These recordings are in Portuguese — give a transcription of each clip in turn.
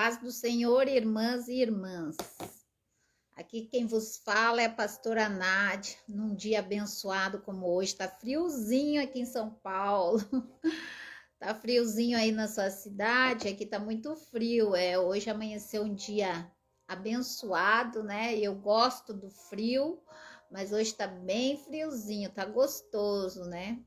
Paz do Senhor, irmãs e irmãs. Aqui quem vos fala é a pastora Nádia, num dia abençoado como hoje. Tá friozinho aqui em São Paulo. Tá friozinho aí na sua cidade? Aqui tá muito frio. Hoje amanheceu um dia abençoado, né? Eu gosto do frio, mas hoje tá bem friozinho, tá gostoso, né?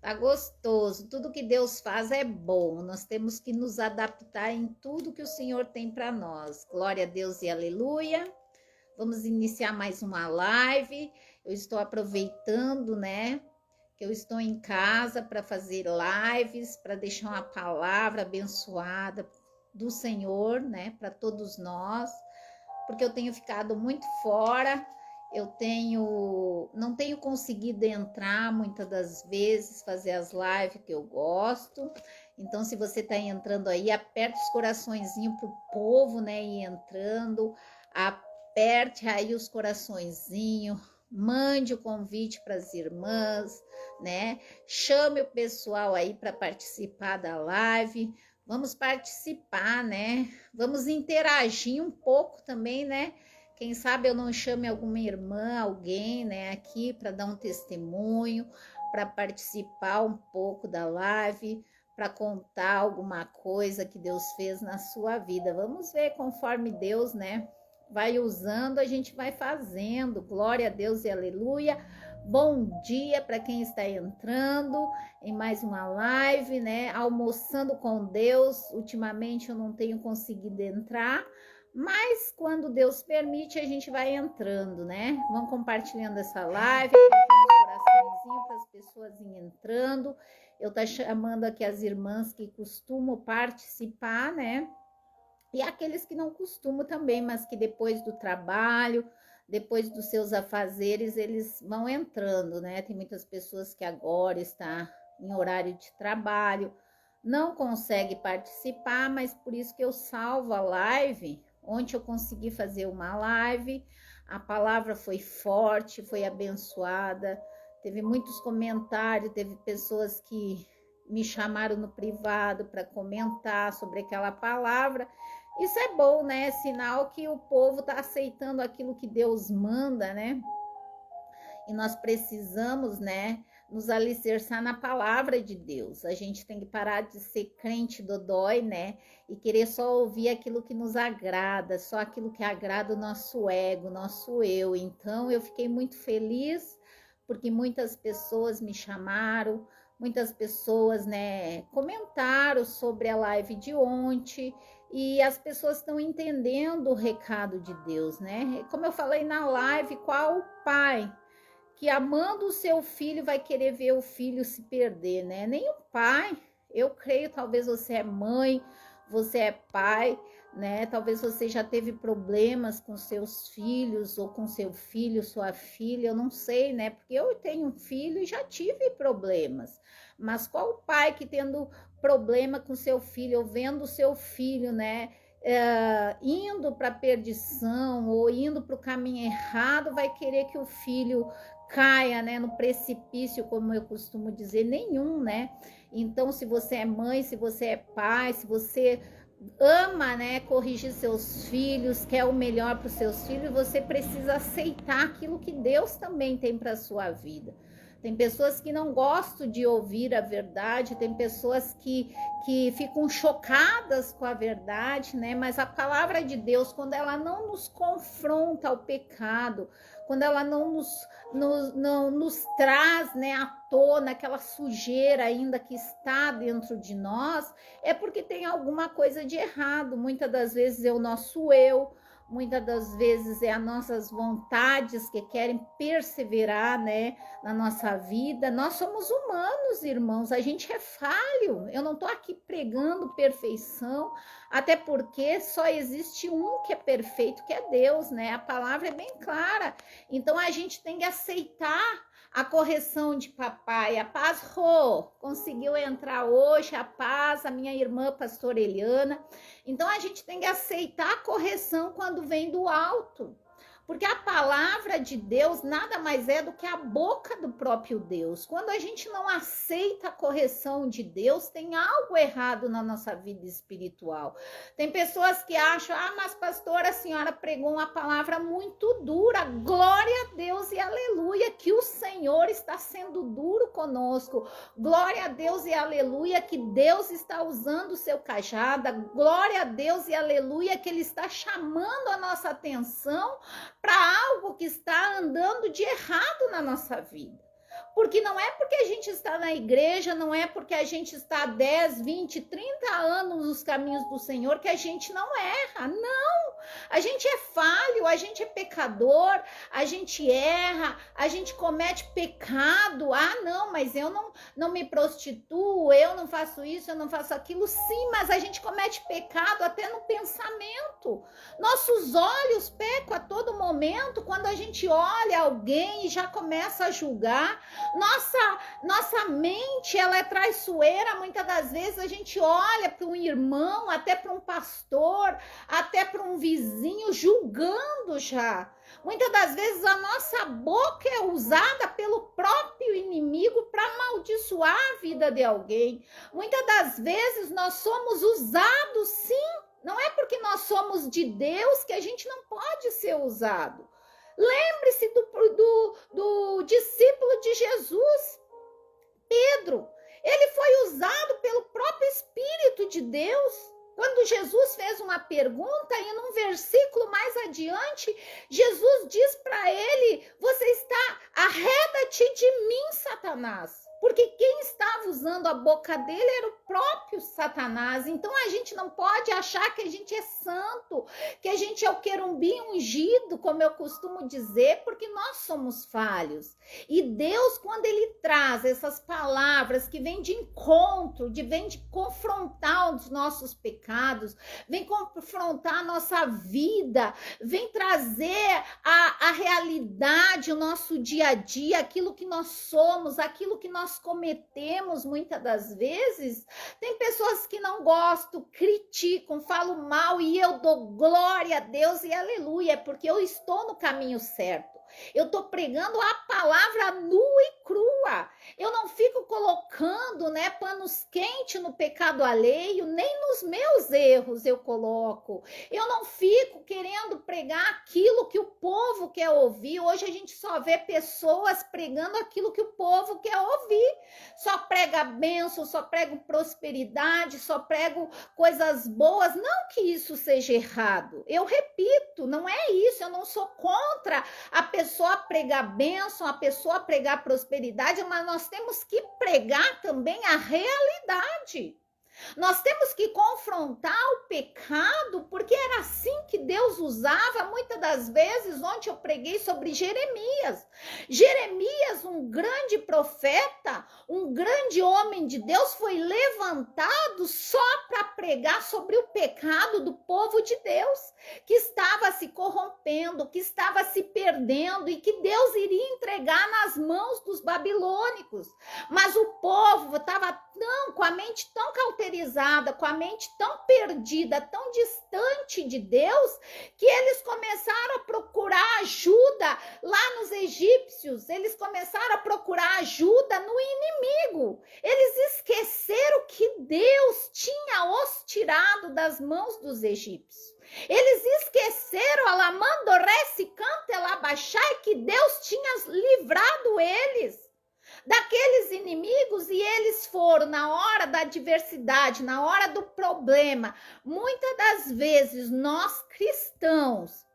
Tá gostoso. Tudo que Deus faz é bom. Nós temos que nos adaptar em tudo que o Senhor tem para nós. Glória a Deus e aleluia. Vamos iniciar mais uma live. Eu estou aproveitando, né, que eu estou em casa para fazer lives, para deixar uma palavra abençoada do Senhor, né, para todos nós, porque eu tenho ficado muito fora. Não tenho conseguido entrar muitas das vezes, fazer as lives que eu gosto. Então, se você está entrando aí, aperte os coraçõezinhos pro povo, né, e entrando, aperte aí os coraçõezinhos, mande o convite para as irmãs, né, chame o pessoal aí para participar da live. Vamos participar, né, vamos interagir um pouco também, né. Quem sabe eu não chame alguma irmã, alguém, né, aqui para dar um testemunho, para participar um pouco da live, para contar alguma coisa que Deus fez na sua vida. Vamos ver conforme Deus, né, vai usando, a gente vai fazendo. Glória a Deus e aleluia. Bom dia para quem está entrando em mais uma live, né, almoçando com Deus. Ultimamente eu não tenho conseguido entrar, mas quando Deus permite, a gente vai entrando, né? Vamos compartilhando essa live, apertando o coraçãozinho para as pessoas irem entrando. Eu tô chamando aqui as irmãs que costumam participar, né? E aqueles que não costumam também, mas que depois do trabalho, depois dos seus afazeres, eles vão entrando, né? Tem muitas pessoas que agora estão em horário de trabalho, não consegue participar, mas por isso que eu salvo a live. Ontem eu consegui fazer uma live, a palavra foi forte, foi abençoada, teve muitos comentários, teve pessoas que me chamaram no privado para comentar sobre aquela palavra. Isso é bom, né? É sinal que o povo está aceitando aquilo que Deus manda, né? E nós precisamos, né, nos alicerçar na palavra de Deus. A gente tem que parar de ser crente dodói, né, e querer só ouvir aquilo que nos agrada, só aquilo que agrada o nosso ego, o nosso eu. Então, eu fiquei muito feliz, porque muitas pessoas me chamaram, muitas pessoas, né, comentaram sobre a live de ontem, e as pessoas estão entendendo o recado de Deus, né? Como eu falei na live, qual pai que amando o seu filho vai querer ver o filho se perder, né? Nem o pai. Eu creio, talvez você é mãe, você é pai, né? Talvez você já teve problemas com seus filhos ou com seu filho, sua filha, eu não sei, né? Porque eu tenho um filho e já tive problemas. Mas qual o pai que tendo problema com seu filho, ou vendo o seu filho, né? Indo para a perdição ou indo para o caminho errado, vai querer que o filho caia, né, no precipício, como eu costumo dizer, nenhum, né? Então, se você é mãe, se você é pai, se você ama, né, corrigir seus filhos, quer o melhor para os seus filhos, você precisa aceitar aquilo que Deus também tem para a sua vida. Tem pessoas que não gostam de ouvir a verdade, tem pessoas que ficam chocadas com a verdade, né? Mas a palavra de Deus, quando ela não nos confronta ao pecado, quando ela não nos traz, né, à tona aquela sujeira ainda que está dentro de nós, é porque tem alguma coisa de errado. Muitas das vezes é o nosso eu, muitas das vezes é as nossas vontades que querem perseverar, né, na nossa vida. Nós somos humanos, irmãos, a gente é falho. Eu não estou aqui pregando perfeição, até porque só existe um que é perfeito, que é Deus, né? A palavra é bem clara. Então a gente tem que aceitar a correção de papai. A Paz conseguiu entrar hoje, a Paz, a minha irmã pastora Eliana. Então a gente tem que aceitar a correção quando vem do alto. Porque a palavra de Deus nada mais é do que a boca do próprio Deus. Quando a gente não aceita a correção de Deus, tem algo errado na nossa vida espiritual. Tem pessoas que acham, mas pastora, a senhora pregou uma palavra muito dura. Glória a Deus e aleluia, que o Senhor está sendo duro conosco. Glória a Deus e aleluia, que Deus está usando o seu cajado. Glória a Deus e aleluia, que Ele está chamando a nossa atenção para algo que está andando de errado na nossa vida. Porque não é porque a gente está na igreja, não é porque a gente está há 10, 20, 30 anos nos caminhos do Senhor que a gente não erra. Não! A gente é falho, a gente é pecador, a gente erra, a gente comete pecado. Não, mas eu não me prostituo, eu não faço isso, eu não faço aquilo. Sim, mas a gente comete pecado até no pensamento. Nossos olhos pecam a todo momento quando a gente olha alguém e já começa a julgar. Nossa mente, ela é traiçoeira. Muitas das vezes a gente olha para um irmão, até para um pastor, até para um vizinho, julgando já. Muitas das vezes a nossa boca é usada pelo próprio inimigo para amaldiçoar a vida de alguém. Muitas das vezes nós somos usados, sim. Não é porque nós somos de Deus que a gente não pode ser usado. Lembre-se do discípulo de Jesus, Pedro. Ele foi usado pelo próprio Espírito de Deus. Quando Jesus fez uma pergunta e num versículo mais adiante, Jesus diz para ele, você está, arreda-te de mim, Satanás. Porque quem estava usando a boca dele era o próprio Satanás. Então a gente não pode achar que a gente é santo, que a gente é o querubim ungido, como eu costumo dizer, porque nós somos falhos. E Deus, quando Ele traz essas palavras que vêm de encontro, vêm de confrontar os nossos pecados, vem confrontar a nossa vida, vem trazer a realidade, o nosso dia a dia, aquilo que nós somos, aquilo que nós cometemos muitas das vezes. Tem pessoas que não gostam, criticam, falam mal e eu dou glória a Deus e aleluia, porque eu estou no caminho certo. Eu estou pregando a palavra nua e crua. Eu não fico colocando, panos quentes no pecado alheio, nem nos meus erros eu coloco. Eu não fico querendo pregar aquilo que o povo quer ouvir. Hoje a gente só vê pessoas pregando aquilo que o povo quer ouvir. Só prega bênção, só prega prosperidade, só prego coisas boas. Não que isso seja errado. Eu repito, não é isso. Eu não sou contra a pessoa pregar bênção, a pessoa pregar prosperidade, mas nós temos que pregar também a realidade. Nós temos que confrontar o pecado, porque era assim que Deus usava muitas das vezes. Ontem eu preguei sobre Jeremias. Jeremias, um grande profeta, um grande homem de Deus, foi levantado só para pregar sobre o pecado do povo de Deus, que estava se corrompendo, que estava se perdendo e que Deus iria entregar nas mãos dos babilônicos. Mas o povo estava com a mente tão cauterizada, com a mente tão perdida, tão distante de Deus, que eles começaram a procurar ajuda lá nos egípcios, eles começaram a procurar ajuda no inimigo. Eles esqueceram que Deus tinha os tirado das mãos dos egípcios. Eles esqueceram, alamandorece, canta, elabaxai, que Deus tinha livrado eles daqueles inimigos, e eles foram na hora da adversidade, na hora do problema. Muitas das vezes nós cristãos,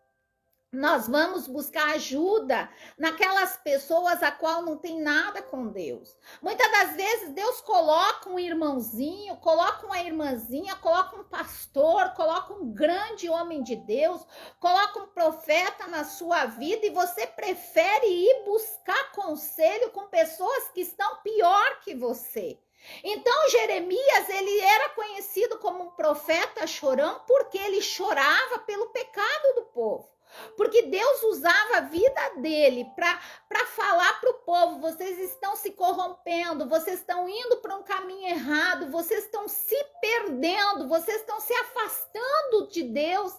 nós vamos buscar ajuda naquelas pessoas a qual não tem nada com Deus. Muitas das vezes Deus coloca um irmãozinho, coloca uma irmãzinha, coloca um pastor, coloca um grande homem de Deus, coloca um profeta na sua vida, e você prefere ir buscar conselho com pessoas que estão pior que você. Então Jeremias, ele era conhecido como um profeta chorão, porque ele chorava pelo pecado do povo. Porque Deus usava a vida dele para falar para o povo: vocês estão se corrompendo, vocês estão indo para um caminho errado, vocês estão se perdendo, vocês estão se afastando de Deus.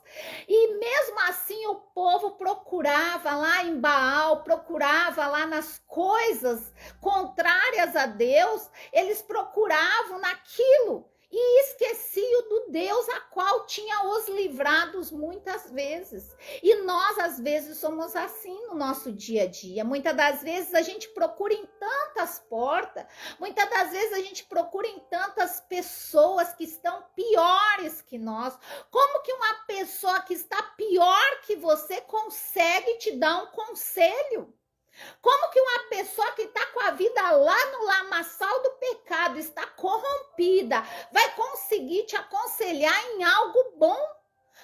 E mesmo assim o povo procurava lá em Baal, procurava lá nas coisas contrárias a Deus, eles procuravam naquilo. E esqueciam do Deus a qual tinha os livrados muitas vezes. E nós, às vezes, somos assim no nosso dia a dia. Muitas das vezes a gente procura em tantas portas, muitas das vezes a gente procura em tantas pessoas que estão piores que nós. Como que uma pessoa que está pior que você consegue te dar um conselho? Como que uma pessoa que está com a vida lá no lamaçal do pecado, está corrompida, vai conseguir te aconselhar em algo bom?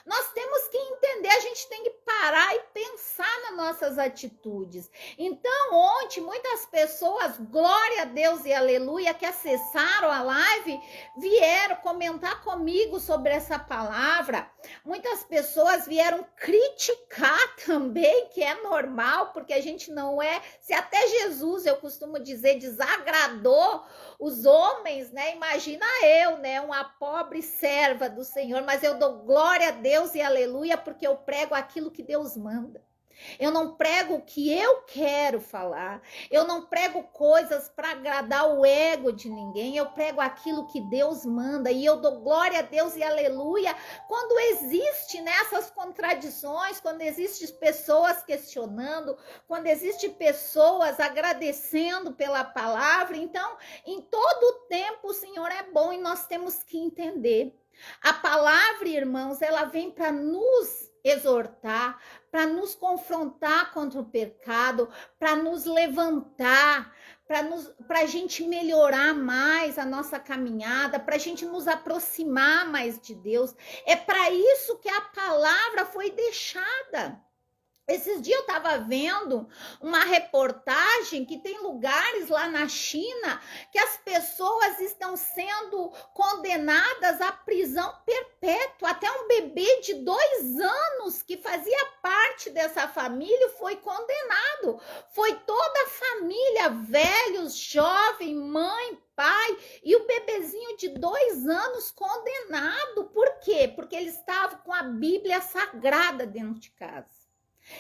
Nós temos que entender, a gente tem que parar e pensar nas nossas atitudes. Então, ontem, muitas pessoas, glória a Deus e aleluia, que acessaram a live, vieram comentar comigo sobre essa palavra. Muitas pessoas vieram criticar também, que é normal, porque a gente não é... Se até Jesus, eu costumo dizer, desagradou os homens, né? Imagina eu, né? Uma pobre serva do Senhor, mas eu dou glória a Deus e aleluia, porque eu prego aquilo que Deus manda. Eu não prego o que eu quero falar. Eu não prego coisas para agradar o ego de ninguém. Eu prego aquilo que Deus manda. E eu dou glória a Deus e aleluia quando existe nessas contradições, quando existem pessoas questionando, quando existem pessoas agradecendo pela palavra. Então, em todo tempo, o Senhor é bom e nós temos que entender. A palavra, irmãos, ela vem para nos exortar, para nos confrontar contra o pecado, para nos levantar, para a gente melhorar mais a nossa caminhada, para a gente nos aproximar mais de Deus. É para isso que a palavra foi deixada. Esses dias eu estava vendo uma reportagem que tem lugares lá na China que as pessoas estão sendo condenadas à prisão perpétua. Até um bebê de 2 anos que fazia parte dessa família foi condenado. Foi toda a família, velhos, jovem, mãe, pai, e o bebezinho de 2 anos condenado. Por quê? Porque ele estava com a Bíblia Sagrada dentro de casa.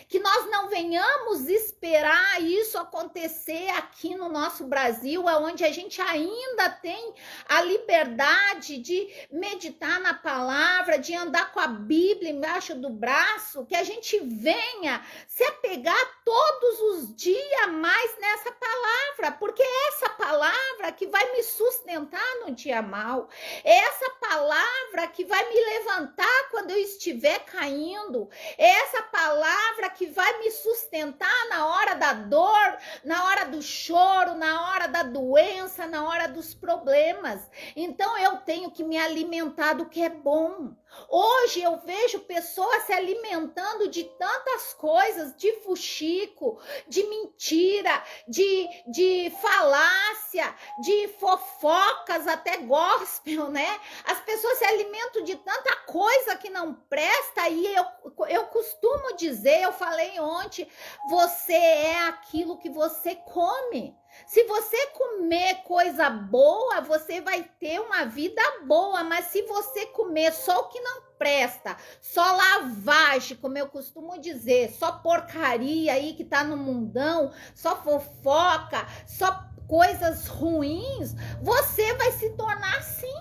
Que nós não venhamos esperar isso acontecer aqui no nosso Brasil, onde a gente ainda tem a liberdade de meditar na palavra, de andar com a Bíblia embaixo do braço, que a gente venha se apegar todos os dias mais nessa palavra, porque é essa palavra que vai me sustentar no dia mal, é essa palavra que vai me levantar quando eu estiver caindo, é essa palavra que vai me sustentar na hora da dor, na hora do choro, na hora da doença, na hora dos problemas. Então eu tenho que me alimentar do que é bom. Hoje eu vejo pessoas se alimentando de tantas coisas, de fuxico, de mentira, de falácia, de fofocas, até gospel, né? As pessoas se alimentam de tanta coisa que não presta e eu costumo dizer, eu falei ontem, você é aquilo que você come. Se você comer coisa boa, você vai ter uma vida boa, mas se você comer só o que não presta, só lavagem, como eu costumo dizer, só porcaria aí que tá no mundão, só fofoca, só coisas ruins, você vai se tornar assim.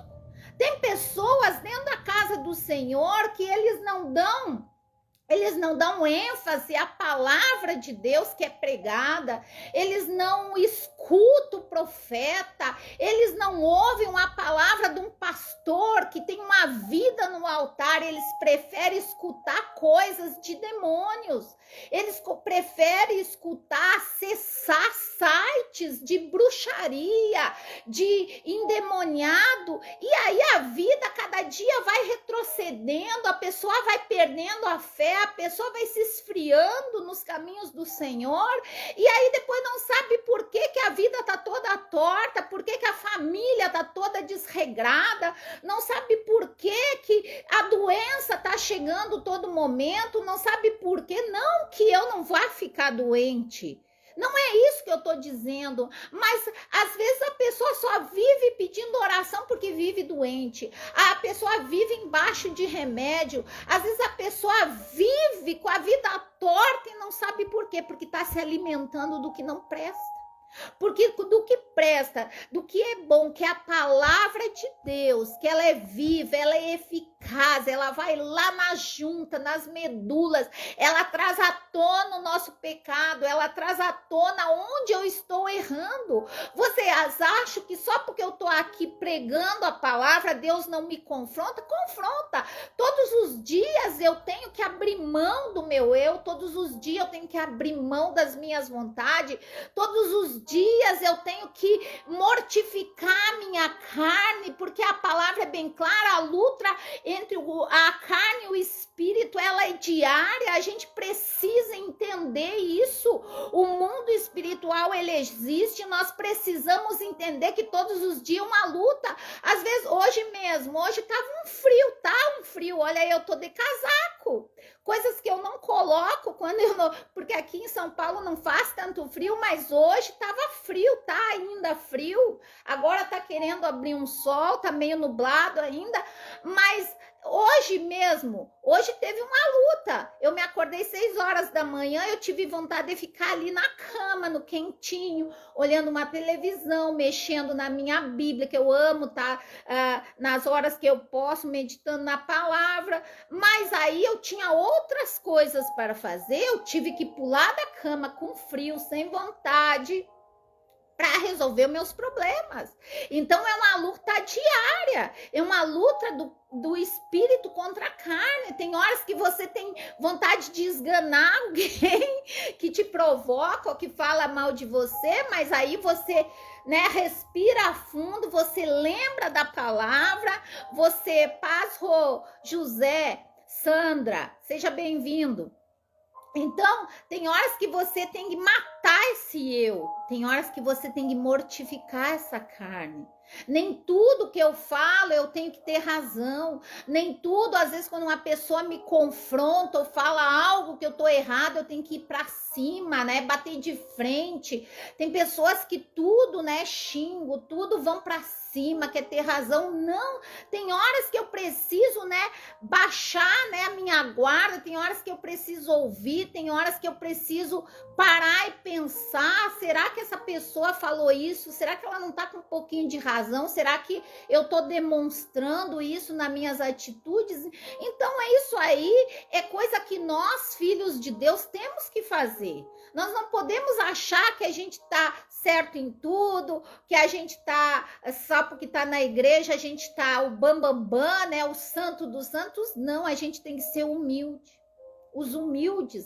Tem pessoas dentro da casa do Senhor que eles não dão ênfase à palavra de Deus que é pregada, eles não escutam o profeta, eles não ouvem uma palavra de um pastor que tem uma vida no altar, eles preferem escutar coisas de demônios, eles preferem escutar, acessar sites de bruxaria, de endemoniado, e aí a vida cada dia vai retrocedendo, a pessoa vai perdendo a fé, a pessoa vai se esfriando nos caminhos do Senhor, e aí depois não sabe por que a vida tá toda torta, por que a família tá toda desregrada, não sabe por que a doença tá chegando todo momento, não sabe por que, não que eu não vá ficar doente. Não é isso que eu tô dizendo, mas às vezes a pessoa só vive pedindo oração oração porque vive doente. A pessoa vive embaixo de remédio. Às vezes a pessoa vive com a vida torta e não sabe por quê, porque está se alimentando do que não presta. Porque do que presta, do que é bom, que é a palavra de Deus, que ela é viva, ela é eficaz, ela vai lá na junta, nas medulas, ela traz à tona o nosso pecado, ela traz à tona onde eu estou errando. Vocês acham que só porque eu estou aqui pregando a palavra, Deus não me confronta? Confronta. Todos os dias eu tenho que abrir mão do meu eu, todos os dias eu tenho que abrir mão das minhas vontades, todos os dias eu tenho que mortificar minha carne, porque a palavra é bem clara, a luta entre a carne e o espírito, ela é diária, a gente precisa entender isso. O mundo espiritual, ele existe, nós precisamos entender que todos os dias uma luta. Às vezes, hoje mesmo, hoje tava um frio, olha, eu tô de casaco. Coisas que eu não coloco quando eu não, porque aqui em São Paulo não faz tanto frio, mas hoje tava frio, tá ainda frio. Agora tá querendo abrir um sol, tá meio nublado ainda, mas hoje mesmo, hoje teve uma luta. Eu me acordei 6 horas da manhã, eu tive vontade de ficar ali na cama, no quentinho, olhando uma televisão, mexendo na minha Bíblia, que eu amo, tá? Nas horas que eu posso, meditando na palavra. Mas aí eu tinha outras coisas para fazer, eu tive que pular da cama com frio, sem vontade, para resolver meus problemas. Então é uma luta diária, é uma luta do espírito contra a carne. Tem horas que você tem vontade de esganar alguém que te provoca ou que fala mal de você, mas aí você, né, respira fundo, você lembra da palavra, você, Páscoa, José, Sandra, seja bem-vindo. Então, tem horas que você tem que matar esse eu, tem horas que você tem que mortificar essa carne. Nem tudo que eu falo eu tenho que ter razão, nem tudo, às vezes quando uma pessoa me confronta ou fala algo que eu tô errado, eu tenho que ir pra cima, né, bater de frente. Tem pessoas que tudo, né, xingo, tudo vão pra cima, quer ter razão. Não, tem horas que eu preciso, né, baixar, né, a minha guarda, tem horas que eu preciso ouvir, tem horas que eu preciso parar e pensar, será que essa pessoa falou isso? Será que ela não tá com um pouquinho de razão? Será que eu tô demonstrando isso nas minhas atitudes? Então é isso aí, é coisa que nós, filhos de Deus, temos que fazer. Nós não podemos achar que a gente tá certo em tudo, que a gente tá, só porque tá na igreja, a gente tá o bambambam, né, o santo dos santos. Não, a gente tem que ser humilde. Os humildes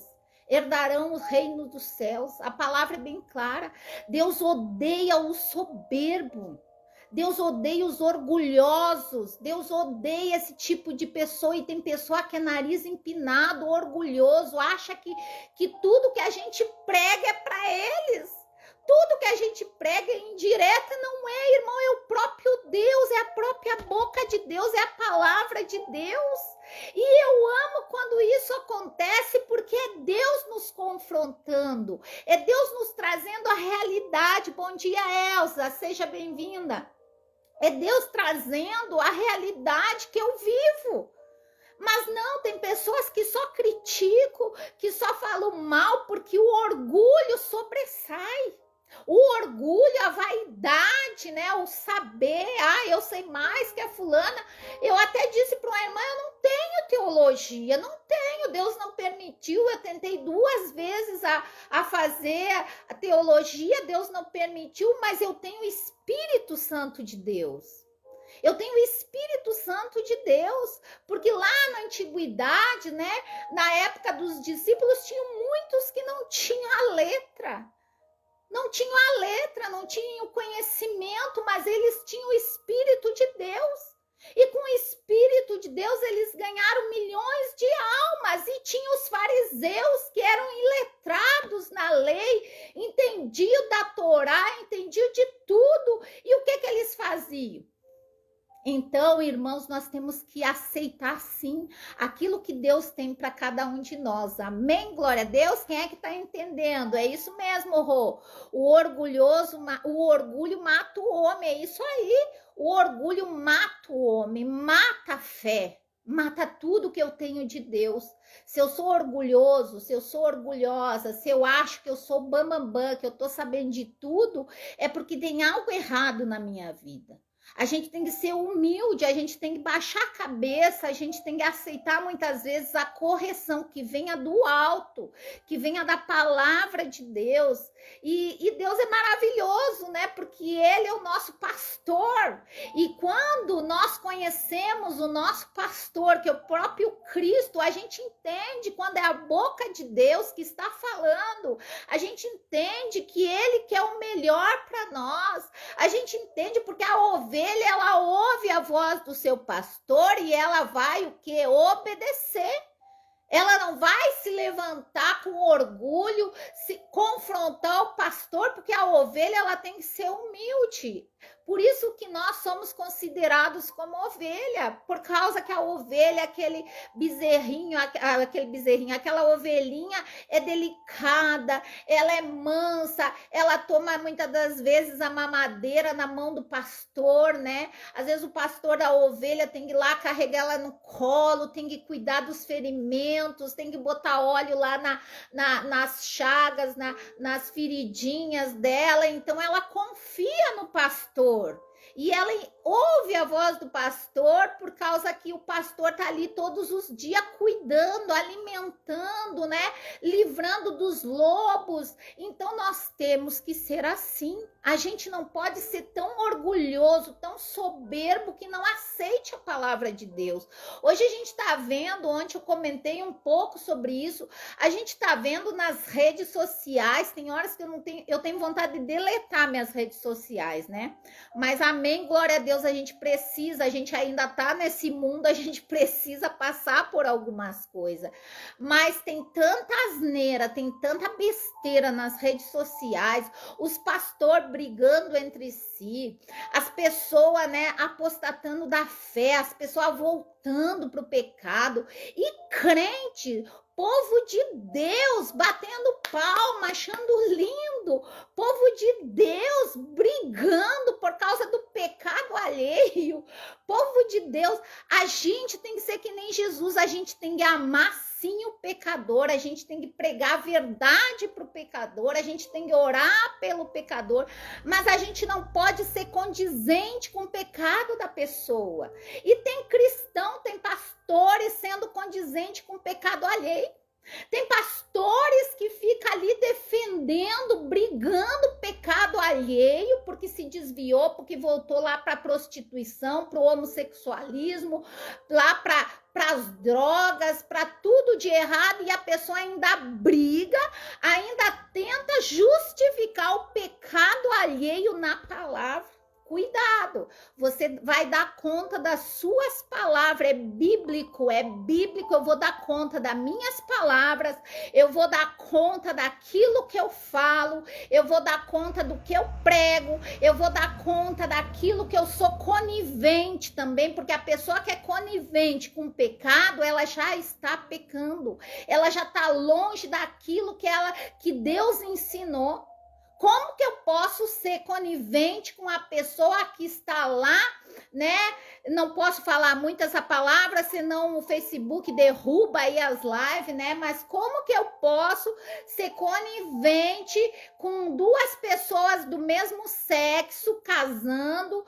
herdarão o reino dos céus. A palavra é bem clara. Deus odeia o soberbo. Deus odeia os orgulhosos. Deus odeia esse tipo de pessoa. E tem pessoa que é nariz empinado, orgulhoso, acha que tudo que a gente prega é para eles. Tudo que a gente prega é indireta, não é, irmão, é o próprio Deus, é a própria boca de Deus, é a palavra de Deus. E eu amo quando isso acontece, porque é Deus nos confrontando, é Deus nos trazendo a realidade. Bom dia, Elza, seja bem-vinda. É Deus trazendo a realidade que eu vivo. Mas não, tem pessoas que só criticam, que só falam mal, porque o orgulho sobressai. O orgulho, a vaidade, né? O saber, eu sei mais que a fulana. Eu até disse para uma irmã, eu não tenho teologia, não tenho, Deus não permitiu. Eu tentei 2 vezes a fazer a teologia, Deus não permitiu, mas eu tenho o Espírito Santo de Deus. Eu tenho o Espírito Santo de Deus, porque lá na antiguidade, né, na época dos discípulos, tinham muitos que não tinham a letra. Não tinham a letra, não tinham o conhecimento, mas eles tinham o Espírito de Deus. E com o Espírito de Deus eles ganharam milhões de almas. E tinha os fariseus que eram iletrados na lei, entendiam da Torá, entendiam de tudo. E o que eles faziam? Então, irmãos, nós temos que aceitar sim aquilo que Deus tem para cada um de nós. Amém? Glória a Deus. Quem é que está entendendo? É isso mesmo, Rô. O orgulho mata o homem. É isso aí. O orgulho mata o homem, mata a fé, mata tudo que eu tenho de Deus. Se eu sou orgulhoso, se eu sou orgulhosa, se eu acho que eu sou bambambam, que eu tô sabendo de tudo, é porque tem algo errado na minha vida. A gente tem que ser humilde, a gente tem que baixar a cabeça, a gente tem que aceitar muitas vezes a correção que venha do alto, que venha da palavra de Deus. E Deus é maravilhoso, né? Porque Ele é o nosso pastor. E quando nós conhecemos o nosso pastor, que é o próprio Cristo, a gente entende quando é a boca de Deus que está falando. A gente entende que Ele quer o melhor para nós. A gente entende porque a ovelha, ela ouve a voz do seu pastor e ela vai o quê? Obedecer. Ela não vai se levantar com orgulho, se confrontar o pastor, porque a ovelha ela tem que ser humilde. Por isso que nós somos considerados como ovelha, por causa que a ovelha, aquele bezerrinho, aquela ovelhinha é delicada, ela é mansa, ela toma muitas das vezes a mamadeira na mão do pastor, né? Às vezes o pastor da ovelha tem que ir lá carregar ela no colo, tem que cuidar dos ferimentos, tem que botar óleo lá nas chagas, nas feridinhas dela, então ela confia no pastor. E ela ouve a voz do pastor por causa que o pastor tá ali todos os dias cuidando, alimentando, né? Livrando dos lobos. Então nós temos que ser assim. A gente não pode ser tão orgulhoso, tão soberbo que não aceite a palavra de Deus. Hoje a gente tá vendo, ontem eu comentei um pouco sobre isso, a gente tá vendo nas redes sociais, tem horas que eu tenho vontade de deletar minhas redes sociais, né? Mas amém, glória a Deus, a gente ainda tá nesse mundo, a gente precisa passar por algumas coisas. Mas tem tanta asneira, tem tanta besteira nas redes sociais, os pastores brigando entre si, as pessoas, né, apostatando da fé, as pessoas voltando pro pecado, e crente, povo de Deus batendo palma, achando lindo, povo de Deus brigando por causa do pecado alheio, povo de Deus, a gente tem que ser que nem Jesus, a gente tem que amar sim o pecador, a gente tem que pregar a verdade para o pecador, a gente tem que orar pelo pecador, mas a gente não pode ser condizente com o pecado da pessoa. E tem cristão, tem pastores sendo condizente com o pecado alheio. Tem pastores que ficam ali defendendo, brigando o pecado alheio, porque se desviou, porque voltou lá para a prostituição, para o homossexualismo, lá para as drogas, para tudo de errado, e a pessoa ainda briga, ainda tenta justificar o pecado alheio na palavra. Cuidado, você vai dar conta das suas palavras, é bíblico, eu vou dar conta das minhas palavras, eu vou dar conta daquilo que eu falo, eu vou dar conta do que eu prego, eu vou dar conta daquilo que eu sou conivente também, porque a pessoa que é conivente com o pecado, ela já está pecando, ela já está longe daquilo que Deus ensinou. Como que eu posso ser conivente com a pessoa que está lá, né? Não posso falar muito essa palavra, senão o Facebook derruba aí as lives, né? Mas como que eu posso ser conivente com duas pessoas do mesmo sexo, casando,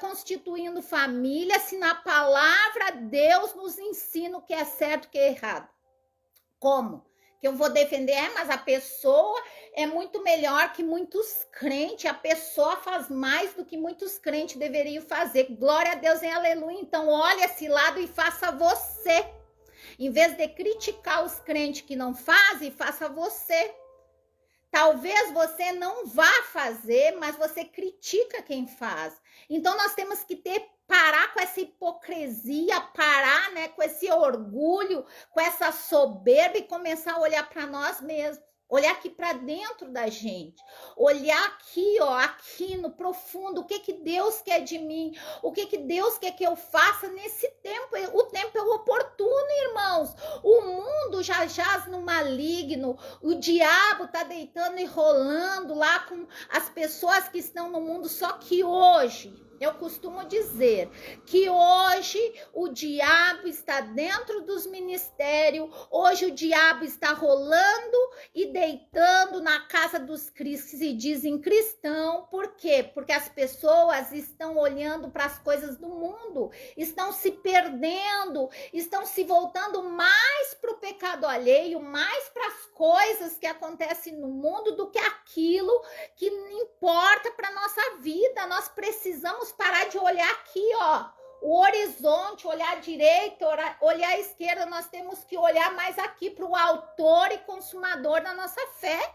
constituindo família, se na palavra Deus nos ensina o que é certo e o que é errado? Como? Que eu vou defender, mas a pessoa é muito melhor que muitos crentes, a pessoa faz mais do que muitos crentes deveriam fazer. Glória a Deus em aleluia. Então, olha esse lado e faça você. Em vez de criticar os crentes que não fazem, faça você. Talvez você não vá fazer, mas você critica quem faz. Então, nós temos que parar com essa hipocrisia, parar, né, com esse orgulho, com essa soberba e começar a olhar para nós mesmos. Olhar aqui para dentro da gente, olhar aqui, ó, aqui no profundo, o que Deus quer de mim, o que Deus quer que eu faça nesse tempo. O tempo é oportuno, irmãos. O mundo já jaz no maligno, o diabo tá deitando e rolando lá com as pessoas que estão no mundo, só que hoje eu costumo dizer que hoje o diabo está dentro dos ministérios, hoje o diabo está rolando e deitando na casa dos que se dizem cristão. Por quê? Porque as pessoas estão olhando para as coisas do mundo, estão se perdendo, estão se voltando mais para o pecado alheio, mais para as coisas que acontecem no mundo do que aquilo que importa para nossa vida. Nós precisamos parar de olhar aqui, ó, o horizonte, olhar à direita, olhar à esquerda. Nós temos que olhar mais aqui para o autor e consumador da nossa fé.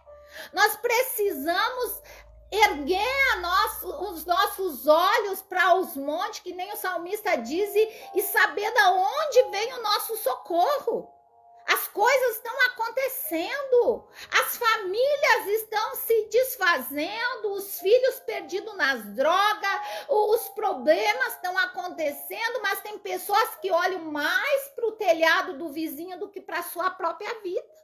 Nós precisamos erguer os nossos olhos para os montes, que nem o salmista diz, e saber de onde vem o nosso socorro. As coisas estão acontecendo, as famílias estão se desfazendo, os filhos perdidos nas drogas, os problemas estão acontecendo, mas tem pessoas que olham mais para o telhado do vizinho do que para a sua própria vida.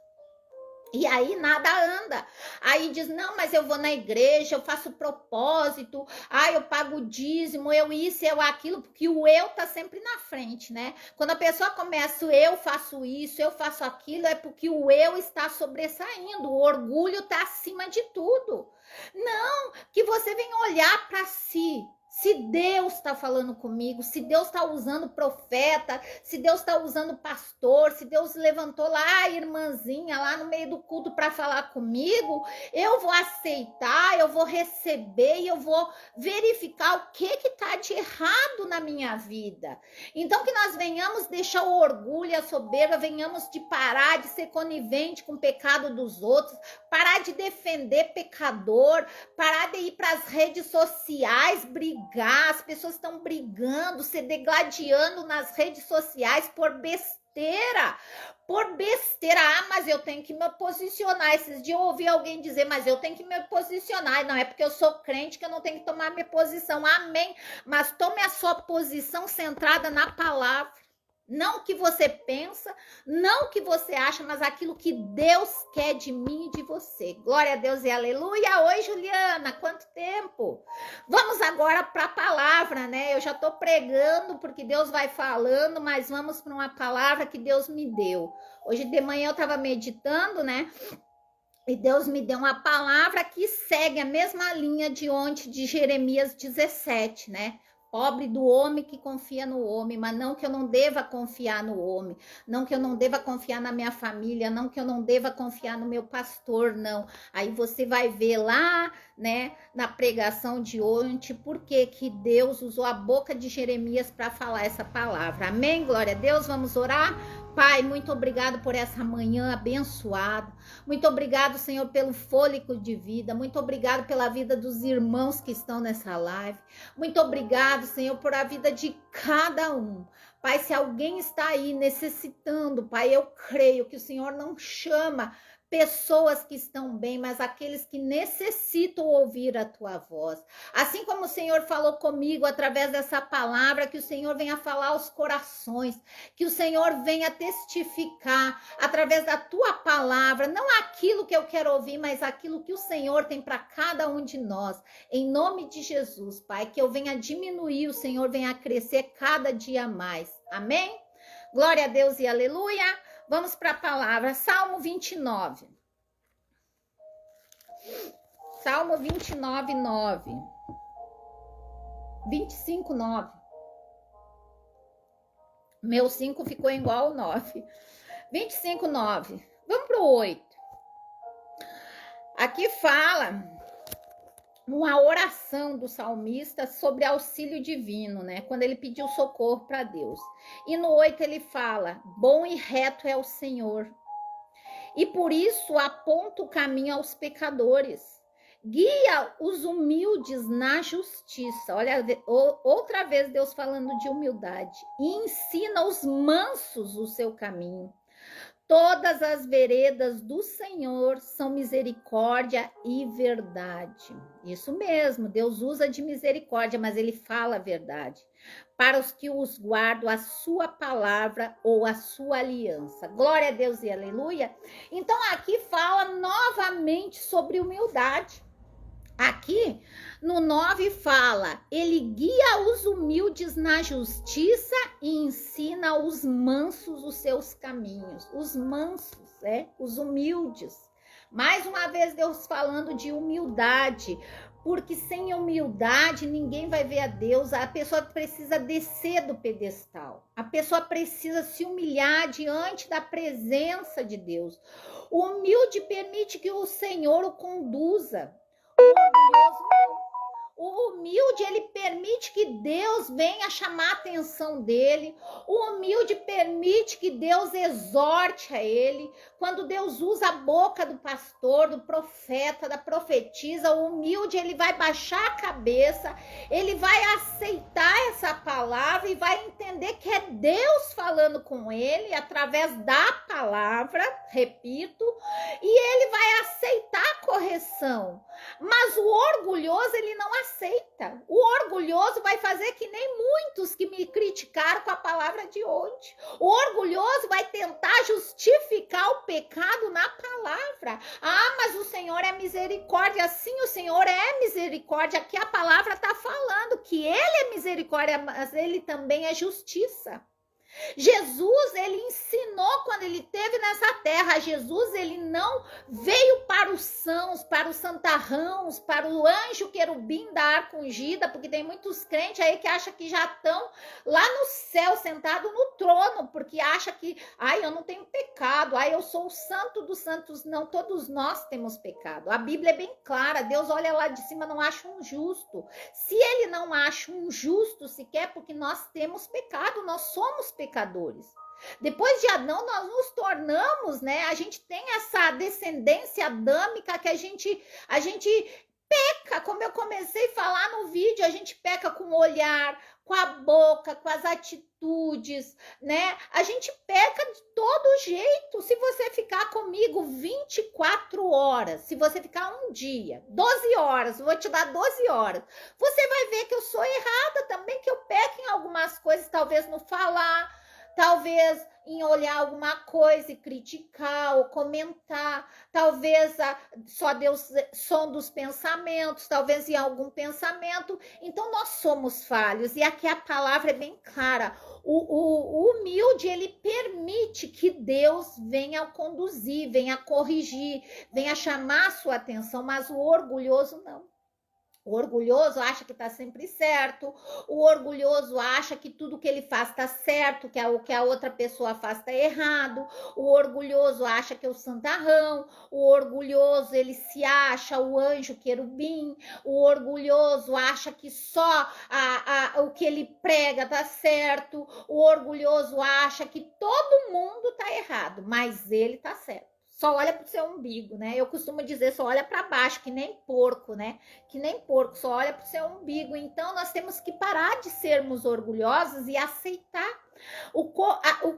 E aí nada anda. Aí diz, não, mas eu vou na igreja, eu faço propósito, eu pago o dízimo, eu isso, eu aquilo, porque o eu tá sempre na frente, né? Quando a pessoa começa, eu faço isso, eu faço aquilo, é porque o eu está sobressaindo, o orgulho tá acima de tudo. Não, que você venha olhar para si. Se Deus está falando comigo, se Deus está usando profeta, se Deus está usando pastor, se Deus levantou lá a irmãzinha lá no meio do culto para falar comigo, eu vou aceitar, eu vou receber e eu vou verificar o que está de errado na minha vida. Então que nós venhamos deixar o orgulho, a soberba, venhamos de parar de ser conivente com o pecado dos outros, parar de defender pecador, parar de ir para as redes sociais brigar. As pessoas estão brigando, se degladiando nas redes sociais por besteira. Mas eu tenho que me posicionar. Esses dias eu ouvi alguém dizer, mas eu tenho que me posicionar. Não é porque eu sou crente que eu não tenho que tomar minha posição. Amém. Mas tome a sua posição centrada na palavra. Não o que você pensa, não o que você acha, mas aquilo que Deus quer de mim e de você. Glória a Deus e aleluia. Oi, Juliana, quanto tempo? Vamos agora para a palavra, né? Eu já estou pregando porque Deus vai falando, mas vamos para uma palavra que Deus me deu. Hoje de manhã eu estava meditando, né? E Deus me deu uma palavra que segue a mesma linha de ontem, de Jeremias 17, né? Pobre do homem que confia no homem, mas não que eu não deva confiar no homem, não que eu não deva confiar na minha família, não que eu não deva confiar no meu pastor, não. Aí você vai ver lá, né, na pregação de ontem, por que Deus usou a boca de Jeremias para falar essa palavra. Amém? Glória a Deus, vamos orar? Pai, muito obrigado por essa manhã abençoada. Muito obrigado, Senhor, pelo fôlego de vida. Muito obrigado pela vida dos irmãos que estão nessa live. Muito obrigado, Senhor, por a vida de cada um. Pai, se alguém está aí necessitando, Pai, eu creio que o Senhor não chama pessoas que estão bem, mas aqueles que necessitam ouvir a tua voz. Assim como o Senhor falou comigo através dessa palavra, que o Senhor venha falar aos corações, que o Senhor venha testificar através da tua palavra, não aquilo que eu quero ouvir, mas aquilo que o Senhor tem para cada um de nós. Em nome de Jesus, Pai, que eu venha diminuir, o Senhor venha crescer cada dia mais. Amém? Glória a Deus e aleluia. Vamos para a palavra, Salmo 29. Salmo 29, 9. 25, 9. Meu 5 ficou igual ao 9. 25, 9. Vamos para o 8. Aqui fala uma oração do salmista sobre auxílio divino, né? Quando ele pediu socorro para Deus. E no 8 ele fala: bom e reto é o Senhor, e por isso aponta o caminho aos pecadores. Guia os humildes na justiça. Olha, outra vez Deus falando de humildade. E ensina os mansos o seu caminho. Todas as veredas do Senhor são misericórdia e verdade. Isso mesmo, Deus usa de misericórdia, mas ele fala a verdade. Para os que os guardam a sua palavra ou a sua aliança. Glória a Deus e aleluia. Então aqui fala novamente sobre humildade. Aqui no 9 fala, ele guia os humildes na justiça e ensina os mansos os seus caminhos. Os mansos, os humildes. Mais uma vez Deus falando de humildade, porque sem humildade ninguém vai ver a Deus. A pessoa precisa descer do pedestal. A pessoa precisa se humilhar diante da presença de Deus. O humilde permite que o Senhor o conduza. O orgulhoso não. O humilde, ele permite que Deus venha chamar a atenção dele. O humilde permite que Deus exorte a ele. Quando Deus usa a boca do pastor, do profeta, da profetisa, o humilde, ele vai baixar a cabeça, ele vai aceitar essa palavra e vai entender que é Deus falando com ele através da palavra, repito, e ele vai aceitar a correção. Mas o orgulhoso, ele não aceita. O orgulhoso vai fazer que nem muitos que me criticaram com a palavra de hoje. O orgulhoso vai tentar justificar o pecado na palavra. Ah, mas o Senhor é misericórdia. Sim, o Senhor é misericórdia. Aqui a palavra está falando que ele é misericórdia, mas ele também é justiça. Jesus, ele ensinou quando ele esteve nessa terra. Jesus, ele não veio para os sãos, para os santarrãos, para o anjo querubim da arca ungida, porque tem muitos crentes aí que acham que já estão lá no céu, sentado no trono, porque acha que, eu não tenho pecado, eu sou o santo dos santos. Não, todos nós temos pecado. A Bíblia é bem clara, Deus olha lá de cima, não acha um justo. Se ele não acha um justo sequer, porque nós temos pecado, nós somos pecadores. Depois de Adão, nós nos tornamos, a gente tem essa descendência adâmica que a gente peca, como eu comecei a falar no vídeo, a gente peca com o olhar, com a boca, com as atitudes, A gente peca de todo jeito. Se você ficar comigo 24 horas, se você ficar um dia, 12 horas, vou te dar 12 horas, você vai ver que eu sou errada também, que eu peco em algumas coisas, talvez no falar, talvez em olhar alguma coisa e criticar ou comentar, talvez só Deus sonda os pensamentos, talvez em algum pensamento. Então nós somos falhos, e aqui a palavra é bem clara. O humilde, ele permite que Deus venha conduzir, venha corrigir, venha chamar a sua atenção, mas o orgulhoso não. O orgulhoso acha que está sempre certo, o orgulhoso acha que tudo que ele faz está certo, que o que a outra pessoa faz está errado, o orgulhoso acha que é o santarrão, o orgulhoso, ele se acha o anjo querubim, o orgulhoso acha que só o que ele prega está certo, o orgulhoso acha que todo mundo está errado, mas ele está certo. Só olha para o seu umbigo, Eu costumo dizer, só olha para baixo, que nem porco, Que nem porco, só olha para o seu umbigo. Então, nós temos que parar de sermos orgulhosos e aceitar o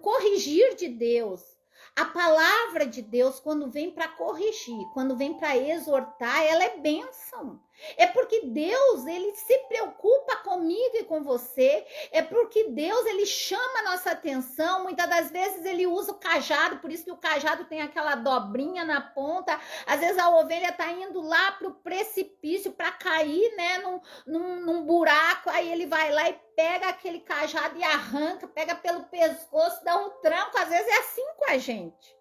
corrigir de Deus. A palavra de Deus, quando vem para corrigir, quando vem para exortar, ela é bênção. É porque Deus, ele se preocupa comigo e com você. É porque Deus, ele chama a nossa atenção. Muitas das vezes ele usa o cajado, por isso que o cajado tem aquela dobrinha na ponta. Às vezes a ovelha está indo lá para o precipício para cair, num buraco. Aí ele vai lá e pega aquele cajado e arranca, pega pelo pescoço, dá um tranco. Às vezes é assim com a gente.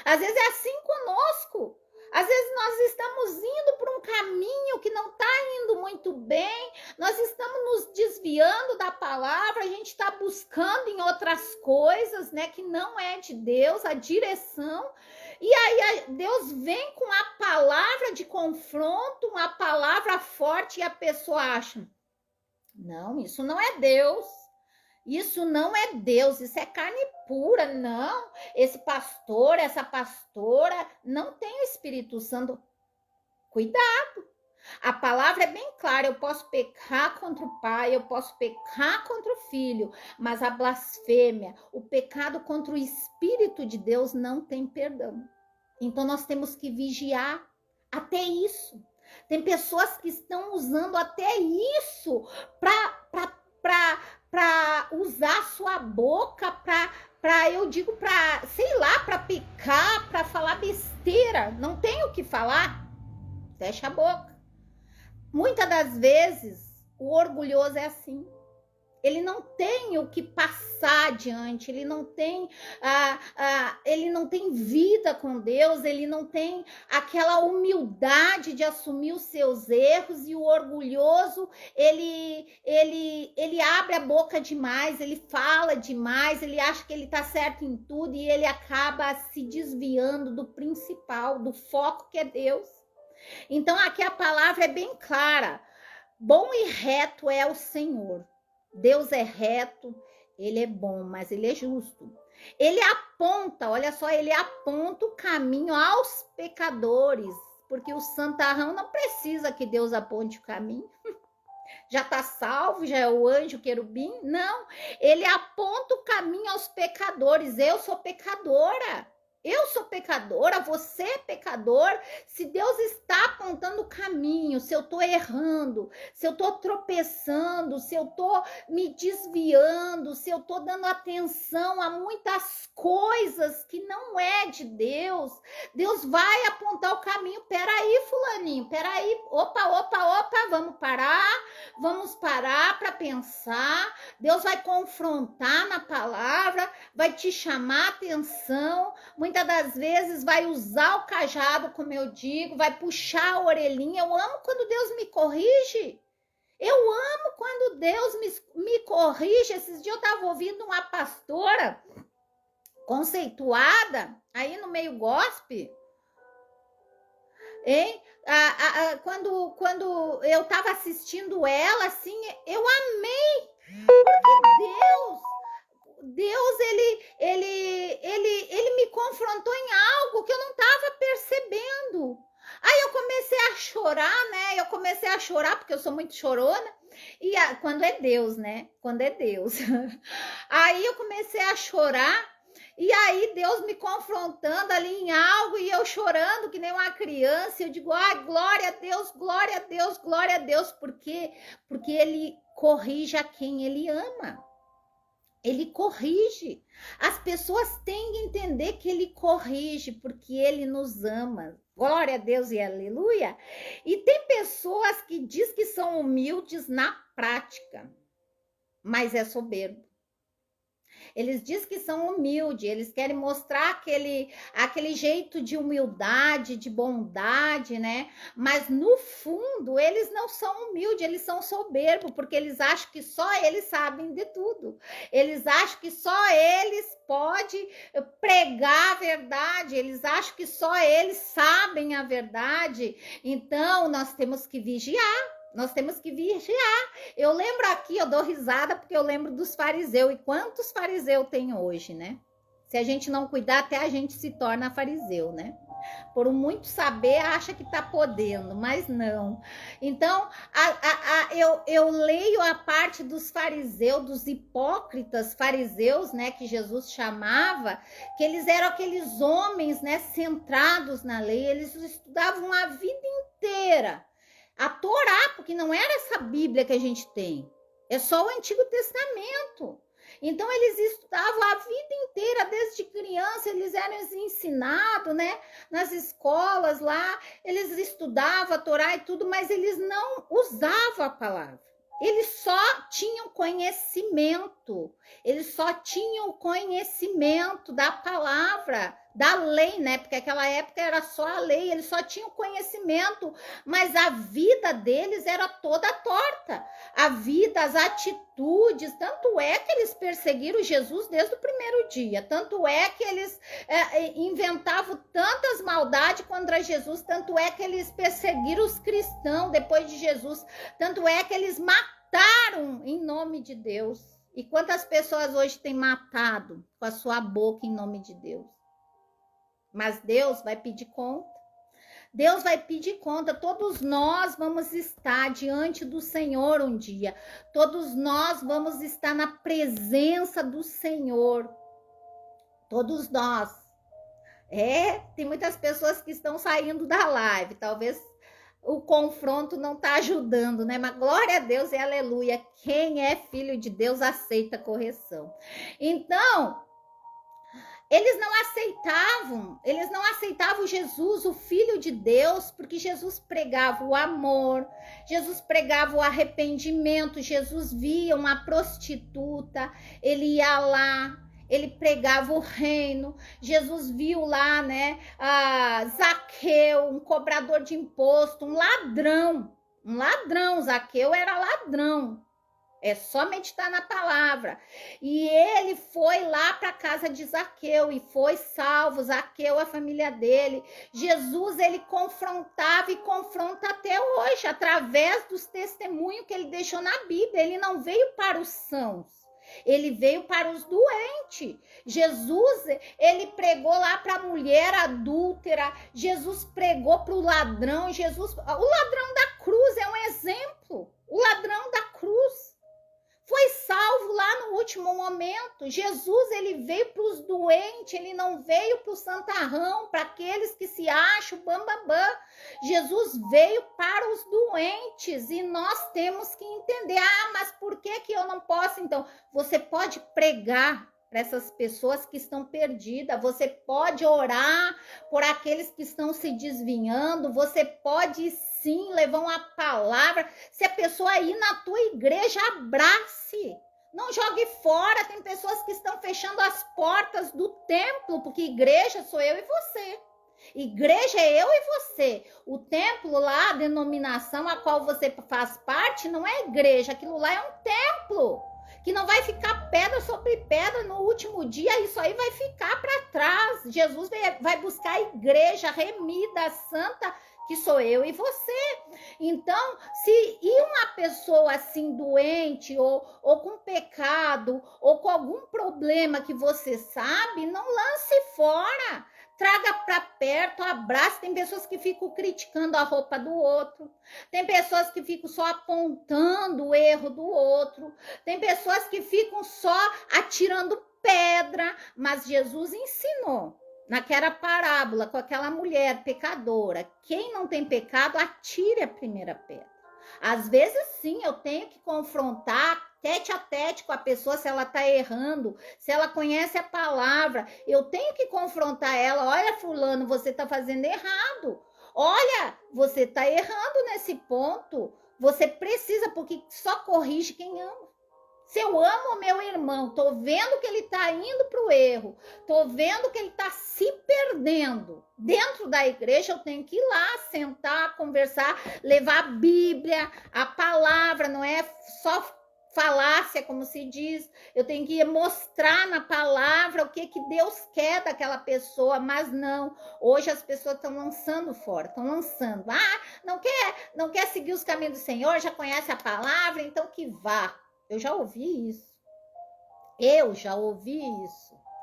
Às vezes é assim conosco. Às vezes nós estamos indo por um caminho que não está indo muito bem, nós estamos nos desviando da palavra, a gente está buscando em outras coisas, que não é de Deus, a direção. E aí Deus vem com a palavra de confronto, uma palavra forte, e a pessoa acha, não, isso não é Deus. Isso não é Deus, isso é carne pura, não. Esse pastor, essa pastora não tem o Espírito Santo. Cuidado. A palavra é bem clara, eu posso pecar contra o pai, eu posso pecar contra o filho, mas a blasfêmia, o pecado contra o Espírito de Deus não tem perdão. Então nós temos que vigiar até isso. Tem pessoas que estão usando até isso para usar sua boca, eu digo, sei lá, para pecar, para falar besteira. Não tem o que falar, fecha a boca. Muitas das vezes, o orgulhoso é assim. Ele não tem o que passar adiante, ele não tem vida com Deus, ele não tem aquela humildade de assumir os seus erros, e o orgulhoso, ele abre a boca demais, ele fala demais, ele acha que ele está certo em tudo, e ele acaba se desviando do principal, do foco que é Deus. Então aqui a palavra é bem clara: bom e reto é o Senhor. Deus é reto, ele é bom, mas ele é justo. Ele aponta, olha só, ele aponta o caminho aos pecadores, porque o santarrão não precisa que Deus aponte o caminho. Já está salvo, já é o anjo, o querubim? Não, ele aponta o caminho aos pecadores. Eu sou pecadora. Eu sou pecadora, você é pecador. Se Deus está apontando o caminho, se eu estou errando, se eu estou tropeçando, se eu estou me desviando, se eu estou dando atenção a muitas coisas que não é de Deus, Deus vai apontar o caminho. Peraí, fulaninho, peraí, opa, vamos parar para pensar. Deus vai confrontar na palavra, vai te chamar a atenção. Muitas das vezes vai usar o cajado, como eu digo, vai puxar a orelhinha. Eu amo quando Deus me corrige. Eu amo quando Deus me corrige. Esses dias eu estava ouvindo uma pastora conceituada aí no meio gospel, hein? Quando eu estava assistindo ela, assim, eu amei, porque Deus, ele me confrontou em algo que eu não estava percebendo. Aí eu comecei a chorar, né? Eu comecei a chorar, porque eu sou muito chorona. E quando é Deus, né? Quando é Deus. Aí eu comecei a chorar. E aí Deus me confrontando ali em algo, e eu chorando que nem uma criança. Eu digo, glória a Deus, glória a Deus, glória a Deus. Por quê? Porque ele corrige a quem ele ama. Ele corrige. As pessoas têm que entender que ele corrige, porque ele nos ama. Glória a Deus e aleluia. E tem pessoas que diz que são humildes na prática, mas é soberbo. Eles dizem que são humildes, eles querem mostrar aquele jeito de humildade, de bondade, né? Mas no fundo, eles não são humildes, eles são soberbos, porque eles acham que só eles sabem de tudo. Eles acham que só eles podem pregar a verdade, eles acham que só eles sabem a verdade. Então, nós temos que vigiar. Nós temos que vigiar. Eu lembro aqui, eu dou risada porque eu lembro dos fariseus. E quantos fariseus tem hoje, né? Se a gente não cuidar, até a gente se torna fariseu, né? Por muito saber, acha que tá podendo, mas não. Então, eu leio a parte dos fariseus, dos hipócritas fariseus, né? Que Jesus chamava, que eles eram aqueles homens, né? Centrados na lei. Eles estudavam a vida inteira a Torá, porque não era essa Bíblia que a gente tem, é só o Antigo Testamento. Então eles estudavam a vida inteira, desde criança, eles eram ensinados, né? Nas escolas lá, eles estudavam a Torá e tudo, mas eles não usavam a palavra. Eles só tinham conhecimento, eles só tinham conhecimento da palavra, da lei, né? Porque naquela época era só a lei, eles só tinham conhecimento, mas a vida deles era toda torta. A vida, as atitudes, tanto é que eles perseguiram Jesus desde o primeiro dia, tanto é que eles inventavam tantas maldades contra Jesus, tanto é que eles perseguiram os cristãos depois de Jesus, tanto é que eles mataram em nome de Deus. E quantas pessoas hoje têm matado com a sua boca em nome de Deus? Mas Deus vai pedir conta. Deus vai pedir conta. Todos nós vamos estar diante do Senhor um dia. Todos nós vamos estar na presença do Senhor. Todos nós. Tem muitas pessoas que estão saindo da live. Talvez o confronto não está ajudando, né? Mas glória a Deus e aleluia. Quem é filho de Deus aceita correção. Então, eles não aceitavam Jesus, o Filho de Deus, porque Jesus pregava o amor, Jesus pregava o arrependimento, Jesus via uma prostituta, ele ia lá, ele pregava o reino, Jesus viu lá, né, Zaqueu, um cobrador de imposto, um ladrão, Zaqueu era ladrão. É só meditar na palavra. E ele foi lá para a casa de Zaqueu e foi salvo, Zaqueu, a família dele. Jesus, ele confrontava e confronta até hoje, através dos testemunhos que ele deixou na Bíblia. Ele não veio para os sãos, ele veio para os doentes. Jesus, ele pregou lá para a mulher adúltera, Jesus pregou para o ladrão, o ladrão da cruz é um exemplo, o ladrão da cruz. Foi salvo lá no último momento. Jesus, ele veio para os doentes, ele não veio para o santarrão, para aqueles que se acham bambambam. Jesus veio para os doentes e nós temos que entender. Mas por que eu não posso? Então, você pode pregar para essas pessoas que estão perdidas, você pode orar por aqueles que estão se desviando, você pode sim levar uma palavra. Se a pessoa ir na tua igreja, abrace, não jogue fora. Tem pessoas que estão fechando as portas do templo, porque igreja sou eu e você. Igreja é eu e você. O templo lá, a denominação a qual você faz parte, não é igreja, aquilo lá é um templo que não vai ficar pedra sobre pedra no último dia, isso aí vai ficar para trás. Jesus vai buscar a igreja remida, santa, que sou eu e você. Então, se ir uma pessoa assim doente, ou com pecado, ou com algum problema que você sabe, não lance fora. Traga para perto, abraça. Tem pessoas que ficam criticando a roupa do outro. Tem pessoas que ficam só apontando o erro do outro. Tem pessoas que ficam só atirando pedra. Mas Jesus ensinou naquela parábola com aquela mulher pecadora. Quem não tem pecado, atire a primeira pedra. Às vezes, sim, eu tenho que confrontar tete a tete com a pessoa, se ela está errando, se ela conhece a palavra, eu tenho que confrontar ela. Olha, fulano, você está fazendo errado. Olha, você está errando nesse ponto. Você precisa, porque só corrige quem ama. Se eu amo o meu irmão, tô vendo que ele está indo para o erro, tô vendo que ele está se perdendo dentro da igreja, eu tenho que ir lá, sentar, conversar, levar a Bíblia, a palavra, não é só falácia, como se diz. Eu tenho que mostrar na palavra o que Deus quer daquela pessoa, mas não. Hoje as pessoas estão lançando fora, estão lançando. Não quer seguir os caminhos do Senhor, já conhece a palavra, então que vá. Eu já ouvi isso.